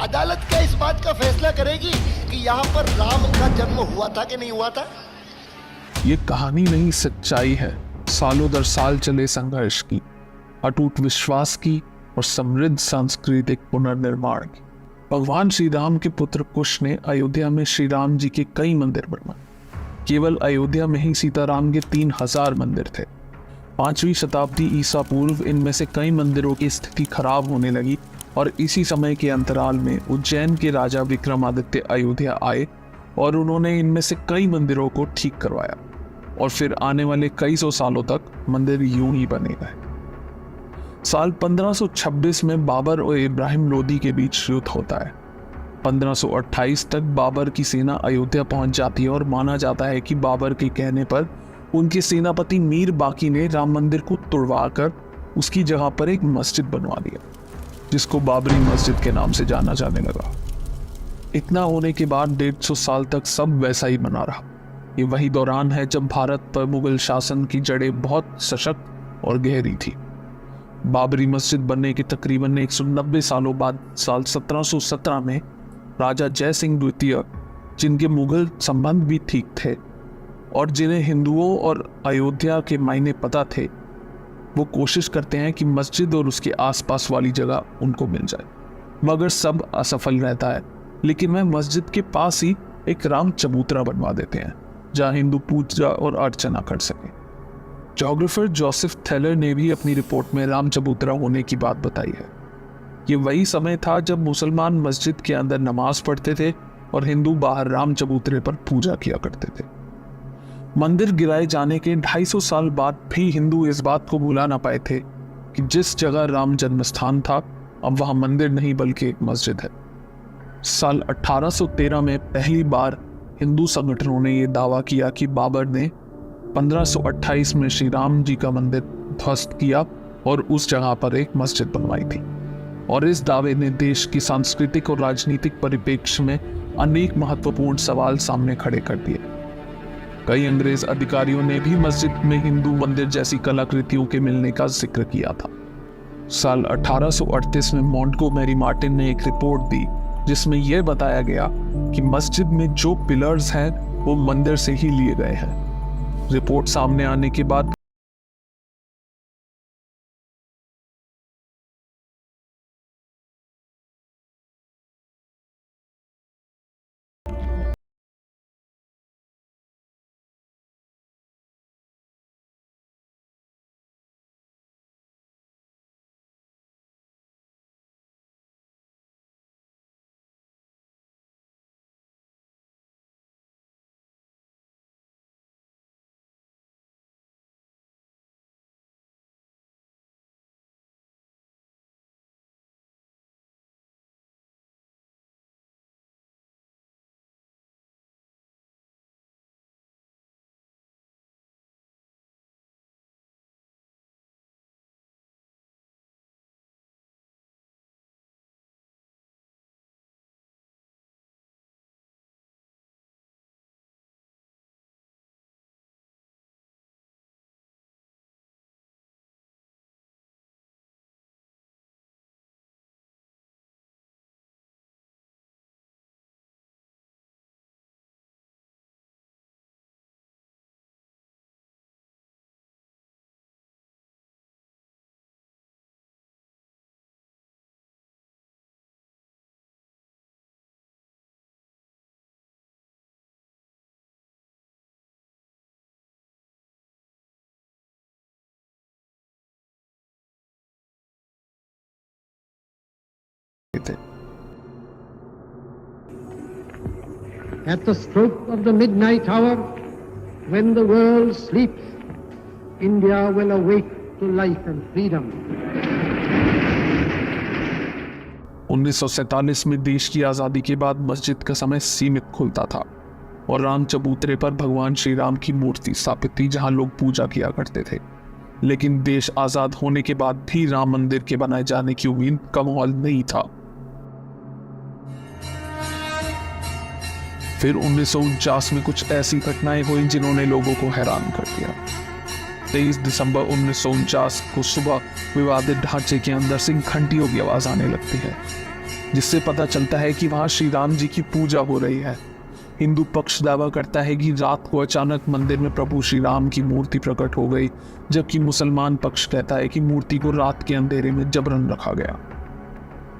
अदालत क्या इस बात का फैसला करेगी कि यहाँ पर राम का जन्म हुआ था कि नहीं हुआ था? ये कहानी नहीं, सच्चाई है। सालों दर साल चले संघर्ष की, अटूट विश्वास की और समृद्ध सांस्कृतिक पुनर्निर्माण की। भगवान श्री राम के पुत्र कुश ने अयोध्या में श्री राम जी के कई मंदिर बनवाए। केवल अयोध्या में ही सीताराम के 3000 मंदिर थे। 5वीं शताब्दी ईसा पूर्व इनमें से कई मंदिरों की स्थिति खराब होने लगी और इसी समय के अंतराल में उज्जैन के राजा विक्रमादित्य अयोध्या आए और उन्होंने इनमें से कई मंदिरों को ठीक करवाया और फिर आने वाले कई सौ सालों तक मंदिर यूं ही बने गए। साल 1526 में बाबर और इब्राहिम लोदी के बीच युद्ध होता है। 1528 तक बाबर की सेना अयोध्या पहुंच जाती है और माना जाता है कि बाबर के कहने पर उनके सेनापति मीर बाकी ने राम मंदिर को तुड़वाकर उसकी जगह पर एक मस्जिद बनवा दिया, जिसको बाबरी मस्जिद के नाम से जाना जाने लगा। इतना होने के बाद 150 साल तक सब वैसा ही बना रहा। ये वही दौरान है जब भारत पर मुगल शासन की जड़ें बहुत सशक्त और गहरी थी। बाबरी मस्जिद बनने के तकरीबन 190 सालों बाद साल 1717 में राजा जय सिंह द्वितीय, जिनके मुगल संबंध भी ठीक थे और जिन्हें हिंदुओं और अयोध्या के मायने पता थे, वो कोशिश करते हैं कि मस्जिद और उसके आसपास वाली जगह उनको मिल जाए, मगर सब असफल रहता है। लेकिन वह मस्जिद के पास ही एक राम चबूतरा बनवा देते हैं जहाँ हिंदू पूजा और अर्चना कर सकें। ज्योग्राफर जोसेफ थेलर ने भी अपनी रिपोर्ट में राम चबूतरा होने की बात बताई है। ये वही समय था जब मुसलमान मस्जिद के अंदर नमाज पढ़ते थे और हिंदू बाहर राम चबूतरे पर पूजा किया करते थे। मंदिर गिराए जाने के 250 साल बाद भी हिंदू इस बात को भुला ना पाए थे कि जिस जगह राम जन्म स्थान था, अब वहां मंदिर नहीं बल्कि एक मस्जिद है। साल 1813 में पहली बार हिंदू संगठनों ने यह दावा किया कि बाबर ने 1528 में श्री राम जी का मंदिर ध्वस्त किया और उस जगह पर एक मस्जिद बनवाई थी। और इस दावे ने देश की सांस्कृतिक और राजनीतिक परिप्रेक्ष्य में अनेक महत्वपूर्ण सवाल सामने खड़े कर दिए। कई अंग्रेज अधिकारियों ने भी मस्जिद में हिंदू मंदिर जैसी कलाकृतियों के मिलने का जिक्र किया था। साल 1838 में मॉन्टगोमेरी मार्टिन ने एक रिपोर्ट दी जिसमें यह बताया गया कि मस्जिद में जो पिलर्स हैं वो मंदिर से ही लिए गए हैं। रिपोर्ट सामने आने के बाद थे। At the stroke of the midnight hour, when the world sleeps, India will awake to life and freedom. 1947 में देश की आज़ादी के बाद मस्जिद का समय सीमित खुलता था और राम चबूतरे पर भगवान श्री राम की मूर्ति स्थापित थी जहां लोग पूजा किया करते थे। लेकिन देश आज़ाद होने के बाद भी राम मंदिर के बनाए जाने की उम्मीद का माहौल नहीं था। फिर 1949 में कुछ ऐसी घटनाएं हुई जिन्होंने लोगों को हैरान कर दिया। 23 दिसंबर 1949 को सुबह विवादित ढांचे के अंदर से घंटियों की आवाज आने लगती है। जिससे पता चलता है कि वहां श्री राम जी की पूजा हो रही है। हिंदू पक्ष दावा करता है कि रात को अचानक मंदिर में प्रभु श्री राम की मूर्ति प्रकट हो गई, जबकि मुसलमान पक्ष कहता है कि मूर्ति को रात के अंधेरे में जबरन रखा गया।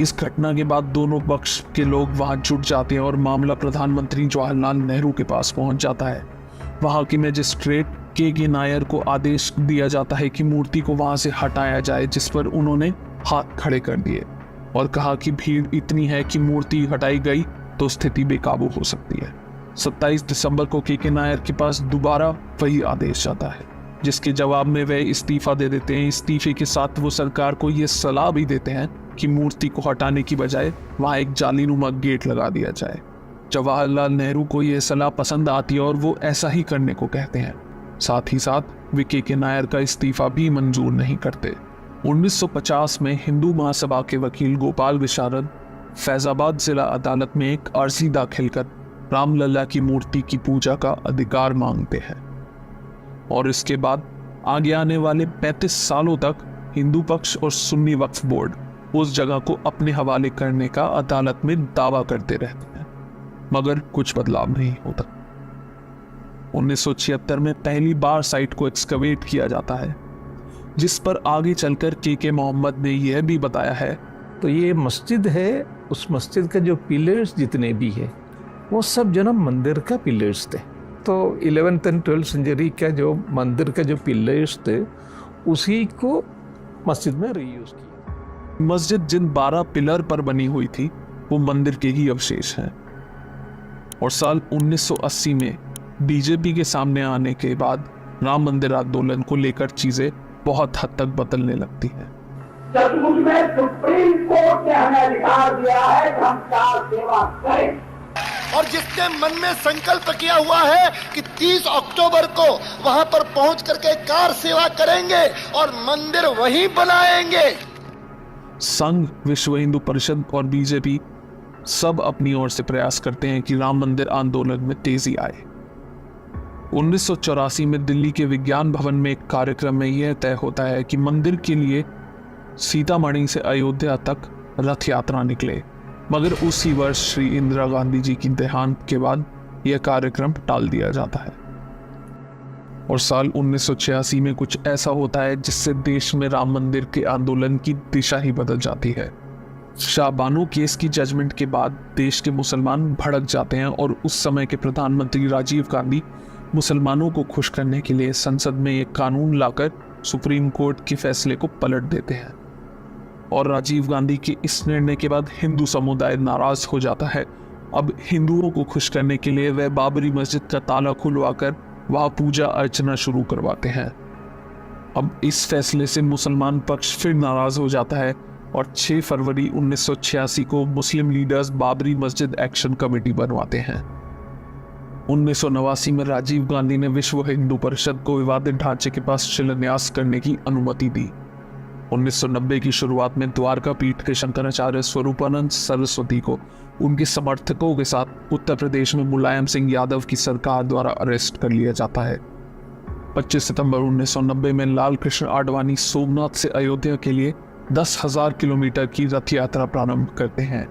इस घटना के बाद दोनों पक्ष के लोग वहां जुट जाते हैं और मामला प्रधानमंत्री जवाहरलाल नेहरू के पास पहुंच जाता है। वहां के मजिस्ट्रेट के नायर को आदेश दिया जाता है कि मूर्ति को वहां से हटाया जाए, जिस पर उन्होंने हाथ खड़े कर दिए और कहा कि भीड़ इतनी है कि मूर्ति हटाई गई तो स्थिति बेकाबू हो सकती है। 27 दिसंबर को के नायर के पास दोबारा वही आदेश आता है, जिसके जवाब में वे इस्तीफा दे देते हैं। इस्तीफे के साथ वो सरकार को ये सलाह भी देते हैं कि मूर्ति को हटाने की बजाय वहां एक जालीनुमा गेट लगा दिया जाए। जवाहरलाल नेहरू को यह सलाह पसंद आती है और वो ऐसा ही करने को कहते हैं। साथ ही साथ वे के नायर का इस्तीफा भी मंजूर नहीं करते। 1950 में हिंदू महासभा के वकील गोपाल विशारद फैजाबाद जिला अदालत में एक अर्जी दाखिल कर रामलला की मूर्ति की पूजा का अधिकार मांगते हैं और इसके बाद आगे आने वाले 35 सालों तक हिंदू पक्ष और सुन्नी वक्फ बोर्ड उस जगह को अपने हवाले करने का अदालत में दावा करते रहते हैं, मगर कुछ बदलाव नहीं होता। 1976 में पहली बार साइट को एक्सकवेट किया जाता है, जिस पर आगे चलकर के मोहम्मद ने यह भी बताया है। तो ये मस्जिद है, उस मस्जिद का जो पिलर्स जितने भी है वो सब जन्म मंदिर का पिलर्स थे। तो 11th and 12th सेंचुरी का जो मंदिर का जो पिलर्स थे उसी को मस्जिद में रीयूज किया। मस्जिद जिन 12 पिलर पर बनी हुई थी वो मंदिर के ही अवशेष हैं और साल 1980 में बीजेपी के सामने आने के बाद राम मंदिर आंदोलन को लेकर चीजें बहुत हद तक बदलने लगती हैं। सचमुच में सुप्रीम कोर्ट ने हमें अधिकार दिया है कि हम कार सेवा करें, और जिसने मन में संकल्प किया हुआ है कि 30 अक्टूबर को वहां पर पहुंच करके कार सेवा करेंगे और मंदिर वहीं बनाएंगे। संघ, विश्व हिंदू परिषद और बीजेपी सब अपनी ओर से प्रयास करते हैं कि राम मंदिर आंदोलन में तेजी आए। 1984 में दिल्ली के विज्ञान भवन में एक कार्यक्रम में यह तय होता है कि मंदिर के लिए सीतामढ़ी से अयोध्या तक रथ यात्रा निकले, मगर उसी वर्ष श्री इंदिरा गांधी जी की देहांत के बाद यह कार्यक्रम टाल दिया जाता है और साल 1986 में कुछ ऐसा होता है जिससे देश में राम मंदिर के आंदोलन की दिशा ही बदल जाती है। शाहबानो केस की जजमेंट के बाद देश के मुसलमान भड़क जाते हैं और उस समय के प्रधानमंत्री राजीव गांधी मुसलमानों को खुश करने के लिए संसद में एक कानून लाकर सुप्रीम कोर्ट के फैसले को पलट देते हैं और राजीव गांधी के इस निर्णय के बाद हिंदू समुदाय नाराज हो जाता है। अब हिंदुओं को खुश करने के लिए वह बाबरी मस्जिद का ताला खुलवाकर वहां पूजा अर्चना शुरू करवाते हैं। अब इस फैसले से मुसलमान पक्ष फिर नाराज हो जाता है और 6 फरवरी 1986 को मुस्लिम लीडर्स बाबरी मस्जिद एक्शन कमेटी बनवाते हैं। 1989 में राजीव गांधी ने विश्व हिंदू परिषद को विवादित ढांचे के पास शिलान्यास करने की अनुमति दी। 1990 की शुरुआत में द्वारका पीठ के शंकराचार्य स्वरूपानंद सरस्वती को उनके समर्थकों के साथ उत्तर प्रदेश में मुलायम सिंह यादव की सरकार द्वारा अरेस्ट कर लिया जाता है। 25 सितंबर 1990 में लाल कृष्ण आडवाणी सोमनाथ से अयोध्या के लिए 10,000 किलोमीटर की रथ यात्रा प्रारंभ करते हैं,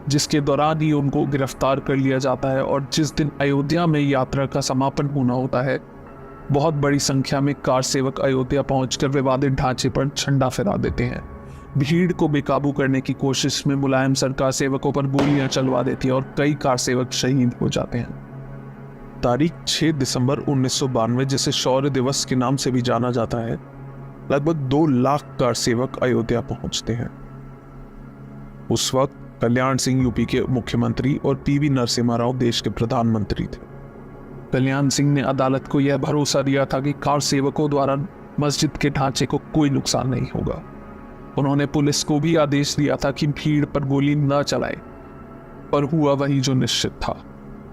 जिसके दौरान ही उनको गिरफ्तार कर लिया जाता है और जिस दिन अयोध्या में यात्रा का समापन होना होता है, बहुत बड़ी संख्या में कार सेवक अयोध्या पहुंचकर विवादित ढांचे पर झंडा फहरा देते हैं। भीड़ को बेकाबू करने की कोशिश में मुलायम सरकार सेवकों पर गोलियां चलवा देती है और कई कार सेवक शहीद हो जाते हैं। तारीख 6 दिसंबर 1992, जिसे शौर्य दिवस के नाम से भी जाना जाता है, लगभग 2 लाख कार सेवक अयोध्या पहुंचते हैं। उस वक्त कल्याण सिंह यूपी के मुख्यमंत्री और पीवी नरसिम्हा राव देश के प्रधानमंत्री थे। कल्याण सिंह ने अदालत को यह भरोसा दिया था कि कार सेवकों द्वारा मस्जिद के ढांचे को कोई नुकसान नहीं होगा। उन्होंने पुलिस को भी आदेश दिया था कि भीड़ पर गोली न चलाए, पर हुआ वही जो निश्चित था।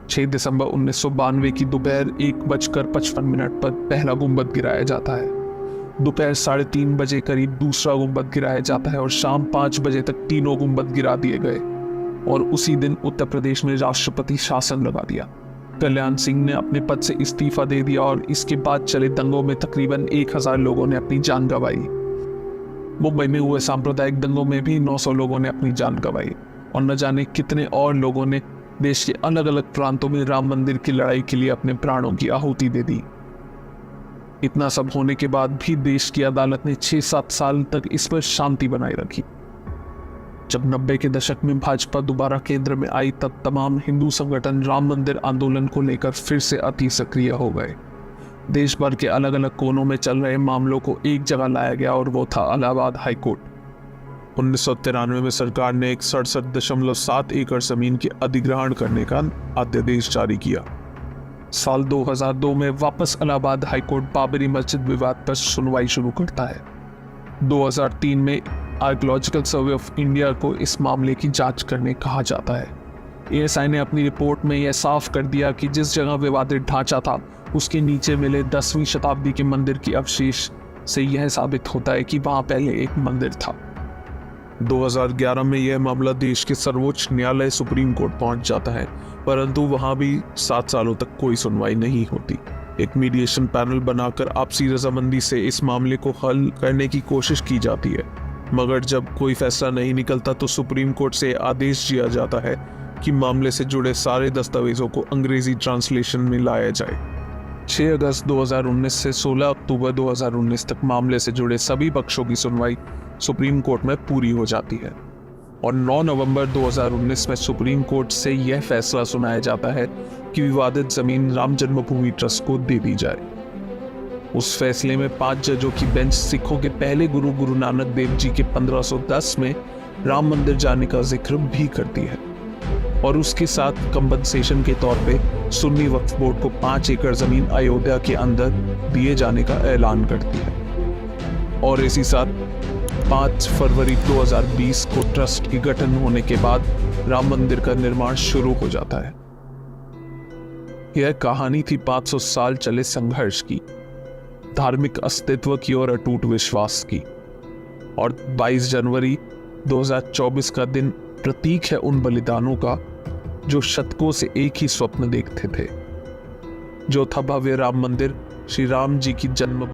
6 दिसंबर 1992 की दोपहर 1:55 पर पहला गुंबद गिराया जाता है। दोपहर 3:30 बजे करीब दूसरा गुंबद गिराया जाता है और शाम 5 बजे तक तीनों गुंबद गिरा दिए गए और उसी दिन उत्तर प्रदेश में राष्ट्रपति शासन लगा दिया। कल्याण सिंह ने अपने पद से इस्तीफा दे दिया और इसके बाद चले दंगों में तकरीबन 1000 लोगों ने अपनी जान गंवाई। मुंबई में हुए सांप्रदायिक दंगों में भी 900 लोगों ने अपनी जान गंवाई। और न जाने कितने और लोगों ने देश के अलग अलग प्रांतों में राम मंदिर की लड़ाई के लिए अपने प्राणों की आहुति दे दी। इतना सब होने के बाद भी देश की अदालत ने 6-7 साल तक इस पर शांति बनाए रखी। जब 90 के दशक में भाजपा दोबारा केंद्र में आई, तब तमाम हिंदू संगठन राम मंदिर आंदोलन को लेकर फिर से अति सक्रिय हो गए। देश भर के अलग अलग कोनों में चल रहे मामलों को एक जगह लाया गया और वो था इलाहाबाद हाई कोर्ट। 1993 में सरकार ने एक 67.7 एकड़ जमीन के अधिग्रहण करने का अध्यादेश जारी किया। साल 2002 में वापस इलाहाबाद हाई कोर्ट बाबरी मस्जिद विवाद पर सुनवाई शुरू करता है। 2003 में आर्कियोलॉजिकल सर्वे ऑफ इंडिया को इस मामले की जांच करने कहा जाता है। एएसआई ने अपनी रिपोर्ट में यह साफ कर दिया कि जिस जगह विवादित ढांचा था उसके नीचे मिले 10वीं शताब्दी के मंदिर की अवशेष से यह साबित होता है कि वहां पहले एक मंदिर था। 2011 में यह मामला देश के सर्वोच्च न्यायालय सुप्रीम कोर्ट पहुंच जाता है, परंतु वहां भी 7 सालों तक कोई सुनवाई नहीं होती। एक मीडिएशन पैनल बनाकर आपसी रजामंदी से इस मामले को हल करने की कोशिश की जाती है, मगर जब कोई फैसला नहीं निकलता तो सुप्रीम कोर्ट से आदेश दिया जाता है कि मामले से जुड़े सारे दस्तावेजों को अंग्रेजी ट्रांसलेशन में लाया जाए। 6 अगस्त 2019 से 16 अक्टूबर 2019 तक मामले से जुड़े सभी पक्षों की सुनवाई सुप्रीम कोर्ट में पूरी हो जाती है और 9 नवंबर 2019 में सुप्रीम कोर्ट से यह फैसला सुनाया जाता है कि विवादित जमीन राम जन्मभूमि ट्रस्ट को दे दी जाए। उस फैसले में 5 जजों की बेंच सिखों के पहले गुरु नानक देव जी के 1510 में राम मंदिर जाने का जिक्र भी करती है और उसके साथ कंपनसेशन के तौर पे सुन्नी वक्फ बोर्ड को 5 एकड़ जमीन अयोध्या के अंदर दिए जाने का ऐलान करती है। और इसी साथ 5 फरवरी 2020 को ट्रस्ट के गठन होने के बाद राम मंदिर का निर्माण शुरू हो जाता है। यह कहानी थी 500 साल चले संघर्ष की, धार्मिक अस्तित्व की और अटूट विश्वास की। और 22 जनवरी 2024 का दिन प्रतीक है उन बलिदानों का जो शतकों से एक ही स्वप्न देखते थे, जो था भव्य राम मंदिर, श्री राम जी की जन्म